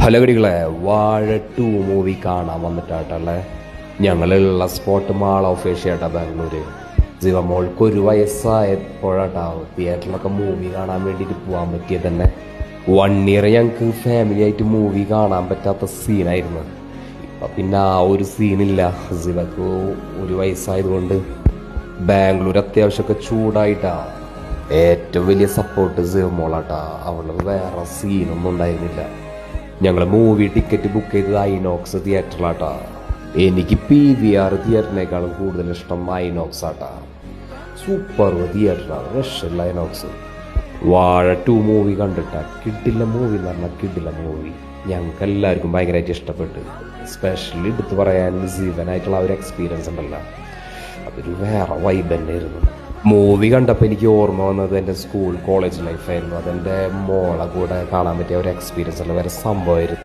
Hello കുട്ടികളെ, വാഴ 2 movie കാണാൻ വന്നിട്ടാട്ടല്ലേ. ഞങ്ങളുള്ള സ്പോട്ട് മാൾ ഓഫ് ഏഷ്യാട്ടാ, ബാംഗ്ലൂര്. ശിവമോൾക്ക് 1 വയസ്സായപ്പോഴാട്ടാ തിയേറ്ററിലൊക്കെ മൂവി കാണാൻ വേണ്ടിയിട്ട് പോകാൻ പറ്റിയത് തന്നെ. 1 ഇയർ ഞങ്ങൾക്ക് ഫാമിലി ആയിട്ട് മൂവി കാണാൻ പറ്റാത്ത സീനായിരുന്നു. ഇപ്പം പിന്നെ ആ ഒരു സീനില്ല. ശിവക്ക് 1 വയസ്സായതുകൊണ്ട് ബാംഗ്ലൂർ അത്യാവശ്യമൊക്കെ ചൂടായിട്ടാ. ഏറ്റവും വലിയ സപ്പോർട്ട് ശിവമോളാട്ടാ. അവള് വേറെ സീനൊന്നും ഉണ്ടായിരുന്നില്ല. ഞങ്ങൾ മൂവി ടിക്കറ്റ് ബുക്ക് ചെയ്തത് ഐനോക്സ് തിയേറ്ററിലാട്ടാ. എനിക്ക് PVR തിയേറ്ററിനേക്കാളും കൂടുതൽ ഇഷ്ടം ഐനോക്സ് ആട്ടാ. സൂപ്പർ തിയേറ്ററാണ്, രക്ഷയുള്ള ഐനോക്സ്. വാഴ 2 മൂവി കണ്ടിട്ടാ. കിഡില്ല മൂവി എന്ന് പറഞ്ഞാൽ കിഡില്ല മൂവി. ഞങ്ങൾക്ക് എല്ലാവർക്കും ഭയങ്കരമായിട്ട് ഇഷ്ടപ്പെട്ടു. സ്പെഷ്യലി എടുത്ത് പറയാൻ ജീവനായിട്ടുള്ള ഒരു എക്സ്പീരിയൻസ് ഉണ്ടല്ലോ, അതൊരു വേറെ വൈബ് തന്നെയായിരുന്നു. മൂവി കണ്ടപ്പോൾ എനിക്ക് ഓർമ്മ വന്നത് എൻ്റെ സ്കൂൾ കോളേജ് ലൈഫായിരുന്നു. അതെൻ്റെ മോളെ കൂടെ കാണാൻ പറ്റിയ ഒരു എക്സ്പീരിയൻസ് ഉള്ള വേറെ സംഭവമായിരുന്നു.